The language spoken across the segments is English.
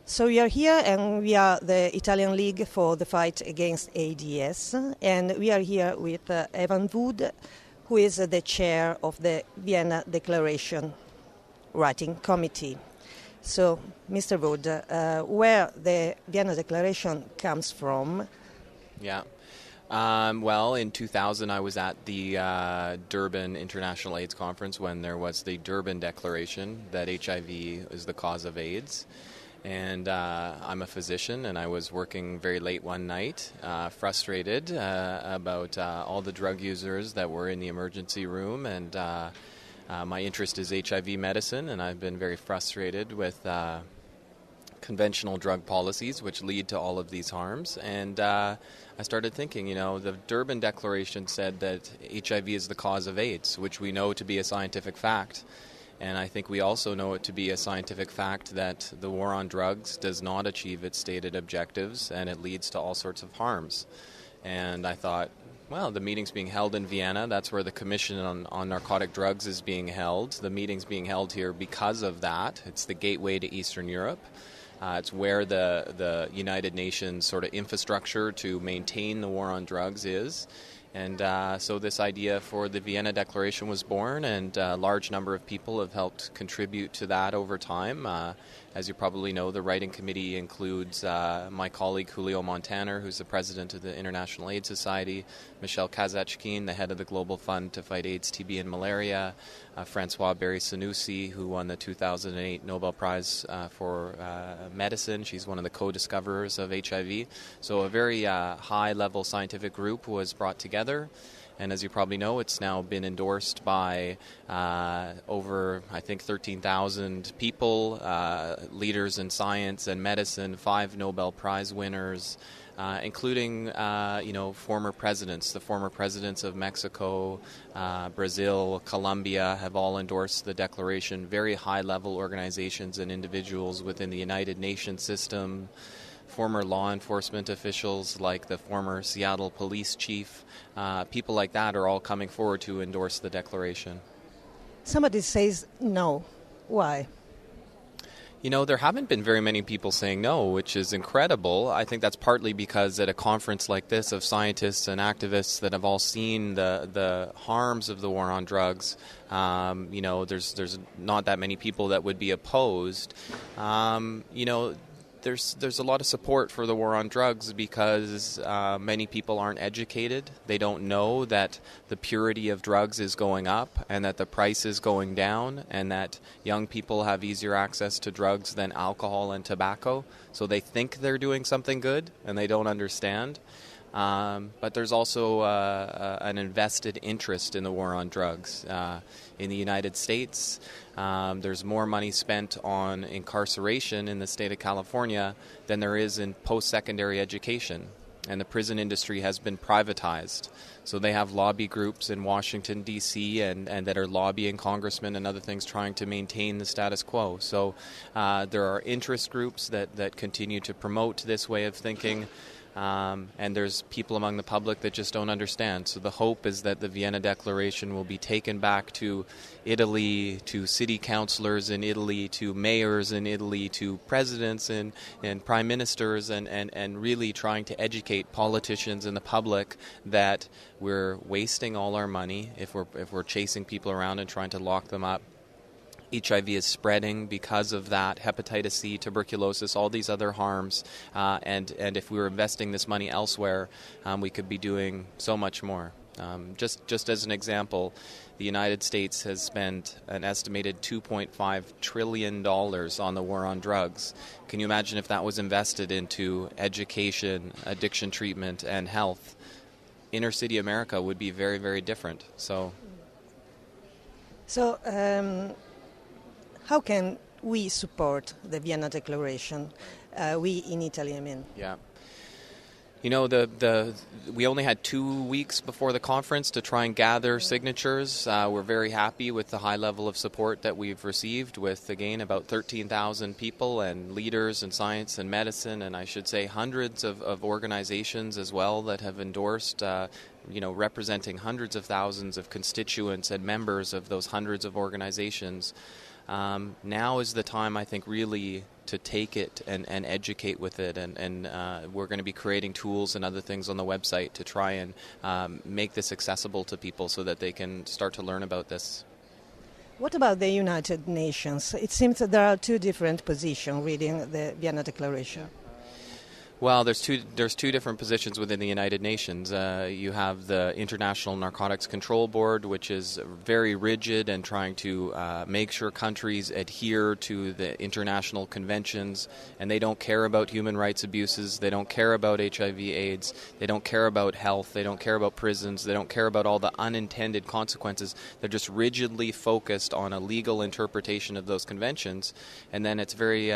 So we are here, and we are the Italian League for the fight against AIDS, and we are here with Evan Wood, who is the chair of the Vienna Declaration Writing Committee. So, Mr. Wood, where the Vienna Declaration comes from? Yeah. Well, in 2000, I was at the Durban International AIDS Conference when there was the Durban Declaration that HIV is the cause of AIDS. And I'm a physician, and I was working very late one night, frustrated about all the drug users that were in the emergency room. And my interest is HIV medicine, and I've been very frustrated with conventional drug policies which lead to all of these harms. And I started thinking, the Durban Declaration said that HIV is the cause of AIDS, which we know to be a scientific fact. And I think we also know it to be a scientific fact that the war on drugs does not achieve its stated objectives, and it leads to all sorts of harms. And I thought, well, the meeting's being held in Vienna. That's where the Commission on Narcotic Drugs is being held. The meeting's being held here because of that. It's the gateway to Eastern Europe. It's where the United Nations sort of infrastructure to maintain the war on drugs is. And so this idea for the Vienna Declaration was born, and a large number of people have helped contribute to that over time. As you probably know, the writing committee includes my colleague Julio Montaner, who's the president of the International AIDS Society, Michelle Kazachkine, the head of the Global Fund to Fight AIDS, TB, and Malaria, Francois Barry-Sanusi, who won the 2008 Nobel Prize for Medicine. She's one of the co-discoverers of HIV. So a very high-level scientific group was brought together. And as you probably know, it's now been endorsed by over, I think, 13,000 people, leaders in science and medicine, 5 Nobel Prize winners, including, former presidents. The former presidents of Mexico, Brazil, Colombia have all endorsed the declaration. Very high-level organizations and individuals within the United Nations system. Former law enforcement officials like the former Seattle police chief, people like that are all coming forward to endorse the declaration. Somebody says no. Why? There haven't been very many people saying no, which is incredible. I think that's partly because at a conference like this of scientists and activists that have all seen the harms of the war on drugs, there's not that many people that would be opposed. There's a lot of support for the war on drugs because many people aren't educated. They don't know that the purity of drugs is going up and that the price is going down and that young people have easier access to drugs than alcohol and tobacco. So they think they're doing something good and they don't understand. But there's also an invested interest in the war on drugs. In the United States, there's more money spent on incarceration in the state of California than there is in post-secondary education. And the prison industry has been privatized. So they have lobby groups in Washington, D.C., and that are lobbying congressmen and other things trying to maintain the status quo. So there are interest groups that continue to promote this way of thinking. And there's people among the public that just don't understand. So the hope is that the Vienna Declaration will be taken back to Italy, to city councillors in Italy, to mayors in Italy, to presidents and prime ministers, and really trying to educate politicians and the public that we're wasting all our money if we're chasing people around and trying to lock them up. HIV is spreading because of that, hepatitis C, tuberculosis, all these other harms. And if we were investing this money elsewhere, we could be doing so much more. Just as an example, the United States has spent an estimated $2.5 trillion on the war on drugs. Can you imagine if that was invested into education, addiction treatment, and health? Inner city America would be very, very different. So how can we support the Vienna Declaration? We in Italy, I mean. Yeah. We only had 2 weeks before the conference to try and gather signatures. We're very happy with the high level of support that we've received with, again, about 13,000 people and leaders in science and medicine, and I should say hundreds of organizations as well that have endorsed, representing hundreds of thousands of constituents and members of those hundreds of organizations. Now is the time, I think, really to take it and educate with it, and we're going to be creating tools and other things on the website to try and make this accessible to people so that they can start to learn about this. What about the United Nations? It seems that there are two different positions reading the Vienna Declaration. Well, there's two different positions within the United Nations. You have the International Narcotics Control Board, which is very rigid and trying to make sure countries adhere to the international conventions, and they don't care about human rights abuses, they don't care about HIV/AIDS, they don't care about health, they don't care about prisons, they don't care about all the unintended consequences. They're just rigidly focused on a legal interpretation of those conventions, and then it's very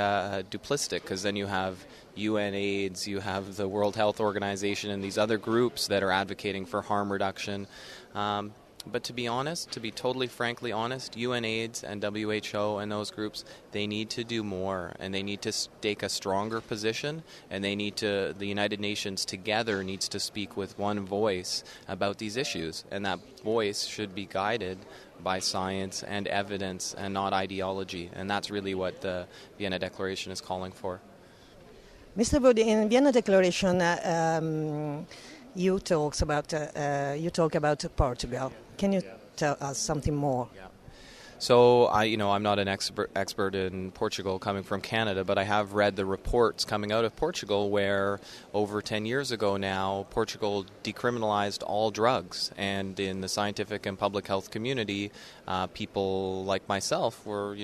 duplistic, because then you have UN/AIDS, you have the World Health Organization and these other groups that are advocating for harm reduction. But to be honest, to be totally frankly honest, UN/AIDS and WHO and those groups, they need to do more, and they need to take a stronger position, and they need to, the United Nations together needs to speak with one voice about these issues, and that voice should be guided by science and evidence and not ideology, and that's really what the Vienna Declaration is calling for. Mr. Wood, in Vienna Declaration, you talk about Portugal. Can you tell us something more? Yeah. So I'm not an expert in Portugal coming from Canada, but I have read the reports coming out of Portugal where over 10 years ago now, Portugal decriminalized all drugs. And in the scientific and public health community, people like myself were,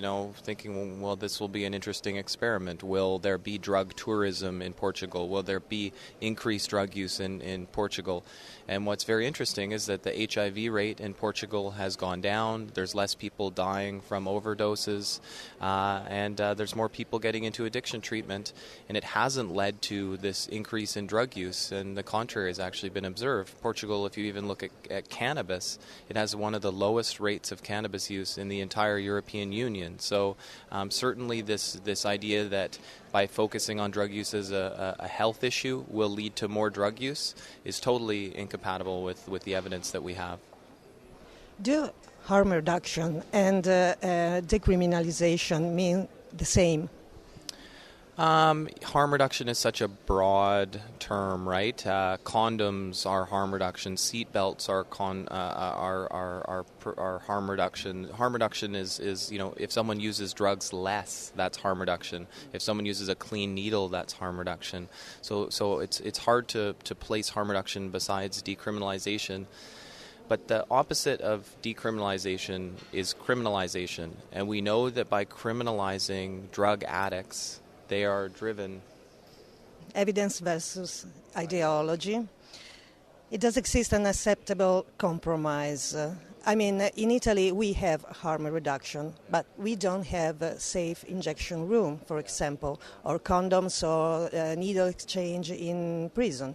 thinking, well, this will be an interesting experiment. Will there be drug tourism in Portugal? Will there be increased drug use in Portugal? And what's very interesting is that the HIV rate in Portugal has gone down. There's less people dying from overdoses, and there's more people getting into addiction treatment, and it hasn't led to this increase in drug use, and the contrary has actually been observed. Portugal, if you even look at cannabis, it has one of the lowest rates of cannabis use in the entire European Union. So certainly this idea that by focusing on drug use as a health issue will lead to more drug use is totally incompatible with the evidence that we have. Do harm reduction and decriminalization mean the same? Harm reduction is such a broad term, right? Condoms are harm reduction. Seatbelts are harm reduction. Harm reduction is if someone uses drugs less, that's harm reduction. If someone uses a clean needle, that's harm reduction. So it's hard to place harm reduction besides decriminalization. But the opposite of decriminalization is criminalization, and we know that by criminalizing drug addicts, they are driven. Evidence versus ideology. It does exist an acceptable compromise. In Italy we have harm reduction, but we don't have a safe injection room, for example, or condoms or needle exchange in prison.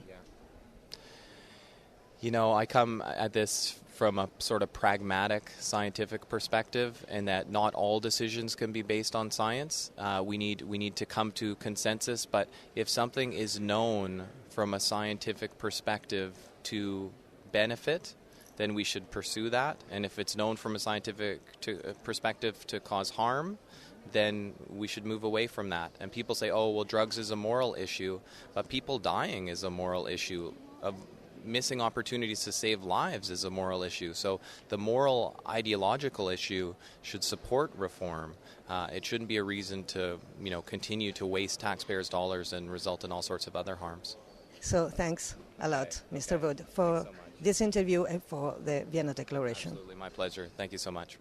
I come at this from a sort of pragmatic scientific perspective, and that not all decisions can be based on science. We need to come to consensus, but if something is known from a scientific perspective to benefit, then we should pursue that. And if it's known from a scientific perspective to cause harm, then we should move away from that. And people say, oh, well, drugs is a moral issue, but people dying is a moral issue. Missing opportunities to save lives is a moral issue. So the moral ideological issue should support reform. It shouldn't be a reason to continue to waste taxpayers' dollars and result in all sorts of other harms. So thanks a lot, Mr. Wood, for this interview and for the Vienna Declaration. Absolutely, my pleasure. Thank you so much.